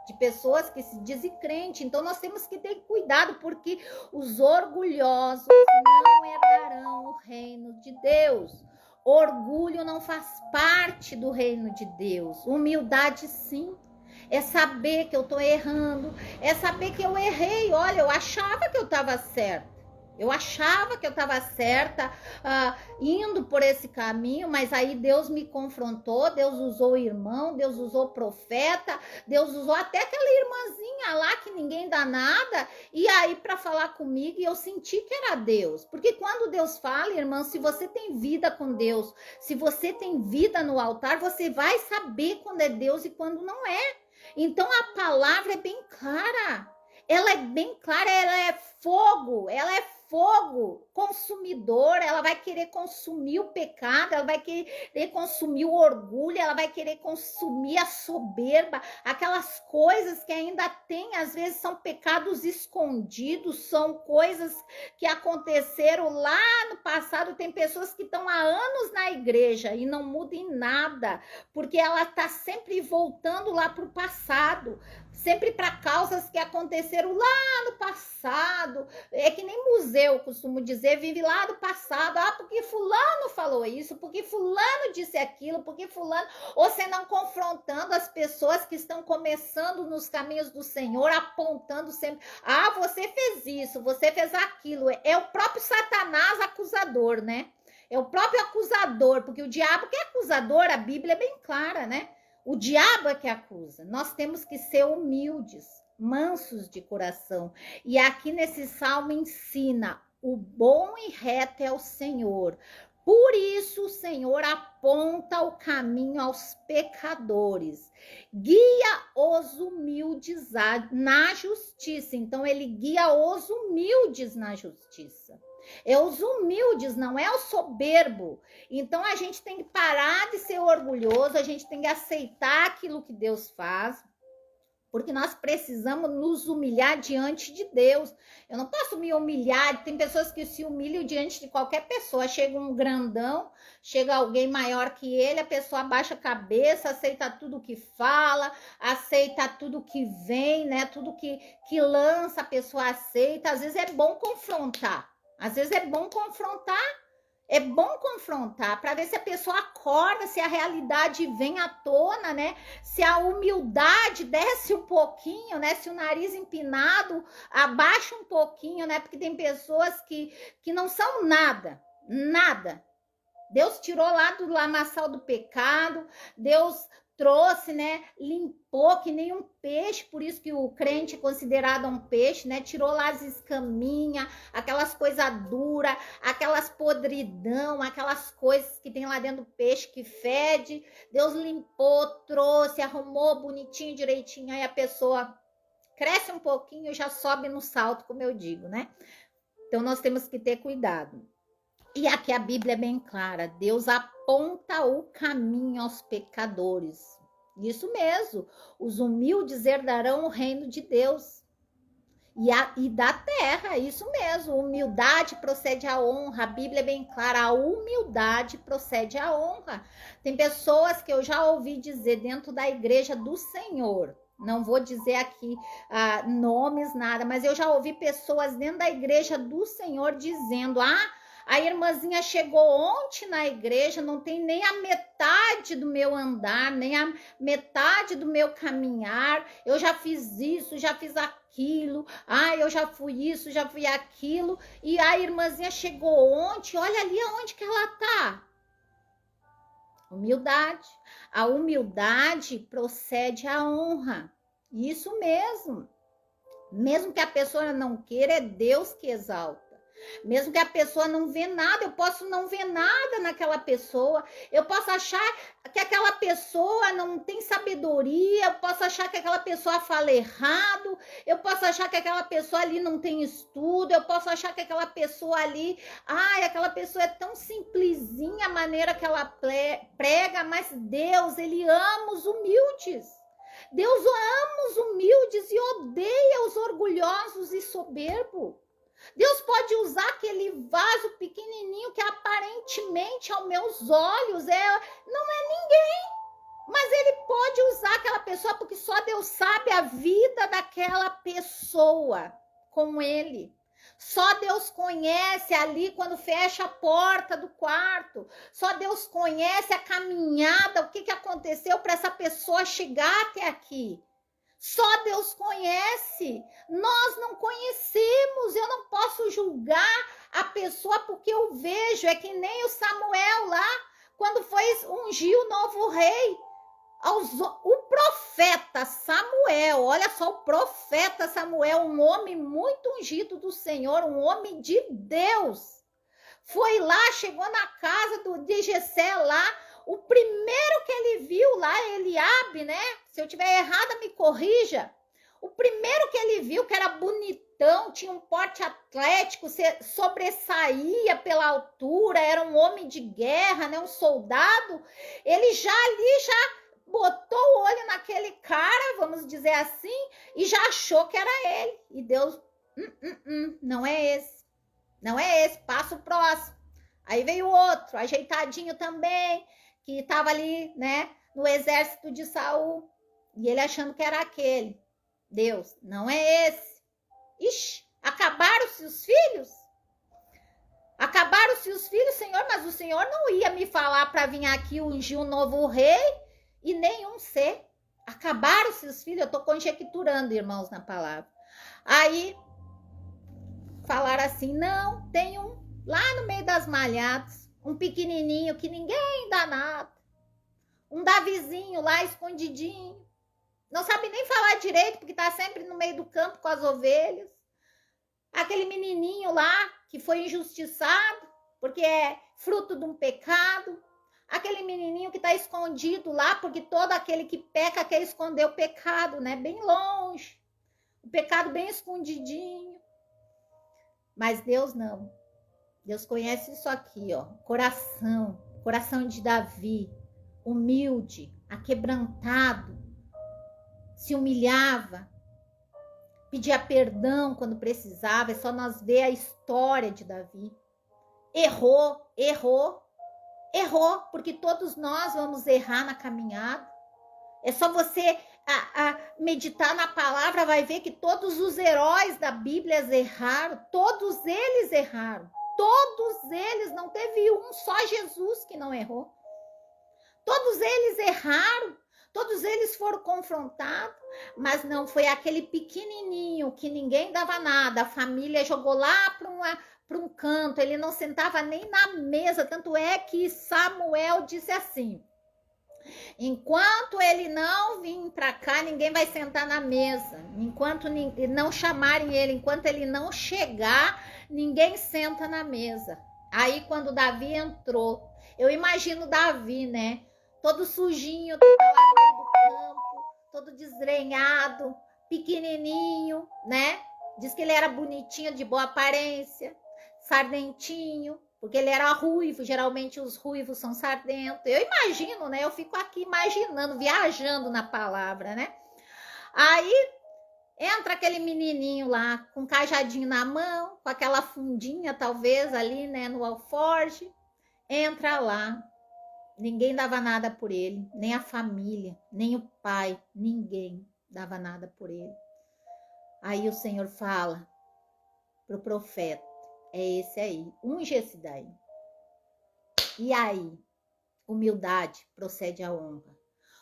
De pessoas que se dizem crente. Então nós temos que ter cuidado, porque os orgulhosos não herdarão o reino de Deus. Orgulho não faz parte do reino de Deus. Humildade, sim. É saber que eu estou errando. É saber que eu errei. Olha, eu achava que eu estava certa. Indo por esse caminho, mas aí Deus me confrontou, Deus usou o irmão, Deus usou o profeta, Deus usou até aquela irmãzinha lá que ninguém dá nada, e aí para falar comigo, e eu senti que era Deus. Porque quando Deus fala, irmão, se você tem vida com Deus, se você tem vida no altar, você vai saber quando é Deus e quando não é. Então a palavra é bem clara. Ela é bem clara, ela é fogo consumidor, ela vai querer consumir o pecado, ela vai querer consumir o orgulho, ela vai querer consumir a soberba, aquelas coisas que ainda tem, às vezes são pecados escondidos, são coisas que aconteceram lá no passado. Tem pessoas que estão há anos na igreja e não mudam em nada, porque ela está sempre voltando lá para o passado, sempre para causas que aconteceram lá no passado. É que nem museu, costumo dizer, vive lá do passado. Ah, porque fulano falou isso, porque fulano disse aquilo, porque fulano... Ou você não confrontando as pessoas que estão começando nos caminhos do Senhor, apontando sempre, ah, você fez isso, você fez aquilo. É o próprio Satanás acusador, né? É o próprio acusador, porque o diabo que é acusador, a Bíblia é bem clara, né? O diabo é que acusa. Nós temos que ser humildes, mansos de coração. E aqui nesse salmo ensina: o bom e reto é o Senhor. Por isso o Senhor aponta o caminho aos pecadores, guia os humildes na justiça. Então ele guia os humildes na justiça. É os humildes, não é o soberbo. Então a gente tem que parar de ser orgulhoso, a gente tem que aceitar aquilo que Deus faz, porque nós precisamos nos humilhar diante de Deus. Eu não posso me humilhar, tem pessoas que se humilham diante de qualquer pessoa. Chega um grandão, chega alguém maior que ele, a pessoa abaixa a cabeça, aceita tudo que fala, aceita tudo que vem, né? Tudo que lança, a pessoa aceita. Às vezes é bom confrontar. Às vezes é bom confrontar para ver se a pessoa acorda, se a realidade vem à tona, né? Se a humildade desce um pouquinho, né? Se o nariz empinado abaixa um pouquinho, né? Porque tem pessoas que não são nada. Deus tirou lá do lamaçal do pecado, Deus trouxe, né, limpou que nem um peixe, por isso que o crente é considerado um peixe, né, tirou lá as escaminhas, aquelas coisas duras, aquelas podridão, aquelas coisas que tem lá dentro do peixe que fede, Deus limpou, trouxe, arrumou bonitinho, direitinho, aí a pessoa cresce um pouquinho e já sobe no salto, como eu digo, né, então nós temos que ter cuidado. E aqui a Bíblia é bem clara, Deus aponta o caminho aos pecadores. Isso mesmo, os humildes herdarão o reino de Deus. E da terra, isso mesmo, humildade procede à honra, a Bíblia é bem clara, a humildade procede à honra. Tem pessoas que eu já ouvi dizer dentro da igreja do Senhor, não vou dizer aqui nomes, nada, mas eu já ouvi pessoas dentro da igreja do Senhor dizendo, a irmãzinha chegou ontem na igreja, não tem nem a metade do meu andar, nem a metade do meu caminhar. Eu já fiz isso, já fiz aquilo. Eu já fui isso, já fui aquilo. E a irmãzinha chegou ontem, olha ali aonde que ela tá. Humildade. A humildade procede à honra. Isso mesmo. Mesmo que a pessoa não queira, é Deus que exalta. Mesmo que a pessoa não vê nada, eu posso não ver nada naquela pessoa, eu posso achar que aquela pessoa não tem sabedoria, eu posso achar que aquela pessoa fala errado, eu posso achar que aquela pessoa ali não tem estudo, eu posso achar que aquela pessoa ali, aquela pessoa é tão simplesinha a maneira que ela prega, mas Deus, Ele ama os humildes. Deus ama os humildes e odeia os orgulhosos e soberbos. Deus pode usar aquele vaso pequenininho que aparentemente aos meus olhos não é ninguém, mas ele pode usar aquela pessoa porque só Deus sabe a vida daquela pessoa com ele. Só Deus conhece ali quando fecha a porta do quarto. Só Deus conhece a caminhada, o que aconteceu para essa pessoa chegar até aqui. Só Deus conhece, nós não conhecemos, eu não posso julgar a pessoa porque eu vejo, é que nem o Samuel lá, quando foi ungir o novo rei, o profeta Samuel, olha só, o profeta Samuel, um homem muito ungido do Senhor, um homem de Deus, foi lá, chegou na casa de Jessé lá, o primeiro que ele viu lá, Eliabe, né? Se eu tiver errada, me corrija. O primeiro que ele viu, que era bonitão, tinha um porte atlético, sobressaía pela altura, era um homem de guerra, né? Um soldado. Ele já botou o olho naquele cara, vamos dizer assim, e já achou que era ele. E Deus, não é esse. Não é esse, passa o próximo. Aí veio outro, ajeitadinho também, que estava ali, né, no exército de Saul, e ele achando que era aquele. Deus, não é esse. Ixi, acabaram-se os filhos? Acabaram-se os filhos, Senhor, mas o Senhor não ia me falar para vir aqui ungir um novo rei e nenhum ser. Acabaram-se os filhos, eu estou conjecturando, irmãos, na palavra. Aí, falaram assim, não, tem um lá no meio das malhadas, um pequenininho que ninguém dá nada. Um Davizinho lá escondidinho. Não sabe nem falar direito, porque está sempre no meio do campo com as ovelhas. Aquele menininho lá que foi injustiçado, porque é fruto de um pecado. Aquele menininho que está escondido lá, porque todo aquele que peca quer esconder o pecado, né? Bem longe. O pecado bem escondidinho. Mas Deus não. Deus conhece isso aqui, ó. Coração de Davi, humilde, aquebrantado, se humilhava, pedia perdão quando precisava. É só nós ver a história de Davi. Errou, porque todos nós vamos errar na caminhada. É só você meditar na palavra, vai ver que todos os heróis da Bíblia erraram, todos eles erraram. Todos eles, não teve um, só Jesus que não errou. Todos eles erraram, todos eles foram confrontados, mas não foi aquele pequenininho que ninguém dava nada, a família jogou lá para um canto, ele não sentava nem na mesa, tanto é que Samuel disse assim, enquanto ele não vir para cá, ninguém vai sentar na mesa, enquanto não chamarem ele, enquanto ele não chegar, ninguém senta na mesa. Aí quando Davi entrou, eu imagino Davi, né? Todo sujinho, tá lá no meio do campo, todo desgrenhado, pequenininho, né? Diz que ele era bonitinho, de boa aparência, sardentinho, porque ele era ruivo, geralmente os ruivos são sardentos. Eu imagino, né? Eu fico aqui imaginando, viajando na palavra, né? Aí entra aquele menininho lá, com cajadinho na mão, com aquela fundinha, talvez, ali, né, no alforje. Entra lá. Ninguém dava nada por ele, nem a família, nem o pai, ninguém dava nada por ele. Aí o Senhor fala pro profeta, é esse aí, unge esse daí. E aí, humildade procede a honra.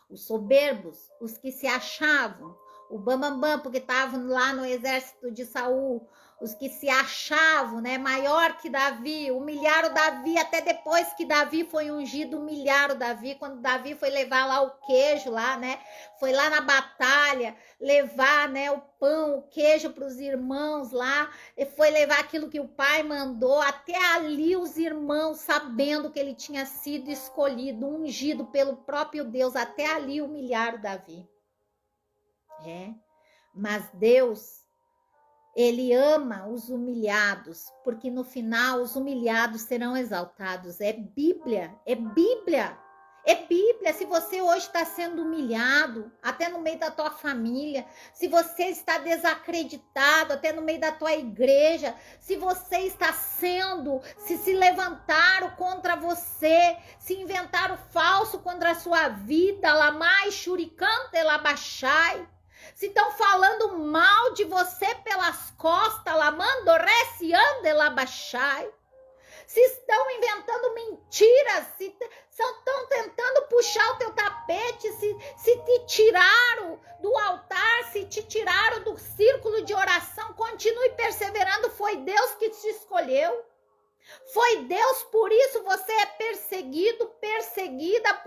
Os soberbos, os que se achavam, o bambambam, porque estavam lá no exército de Saul, os que se achavam, né, maior que Davi, humilharam Davi, até depois que Davi foi ungido, humilharam Davi, quando Davi foi levar lá o queijo lá, né, foi lá na batalha, levar, né, o pão, o queijo para os irmãos lá, e foi levar aquilo que o pai mandou, até ali os irmãos, sabendo que ele tinha sido escolhido, ungido pelo próprio Deus, até ali humilharam Davi. Mas Deus, ele ama os humilhados, porque no final os humilhados serão exaltados. É Bíblia, é Bíblia, é Bíblia. Se você hoje está sendo humilhado, até no meio da tua família, se você está desacreditado, até no meio da tua igreja, se você está sendo, se levantaram contra você, se inventaram falso contra a sua vida, lamai, shuricante, labachai, se estão falando mal de você pelas costas, lamando, reciande, labachai, se estão inventando mentiras, se estão tentando puxar o teu tapete, se te tiraram do altar, se te tiraram do círculo de oração, continue perseverando, foi Deus que te escolheu. Foi Deus, por isso você é perseguido, perseguida,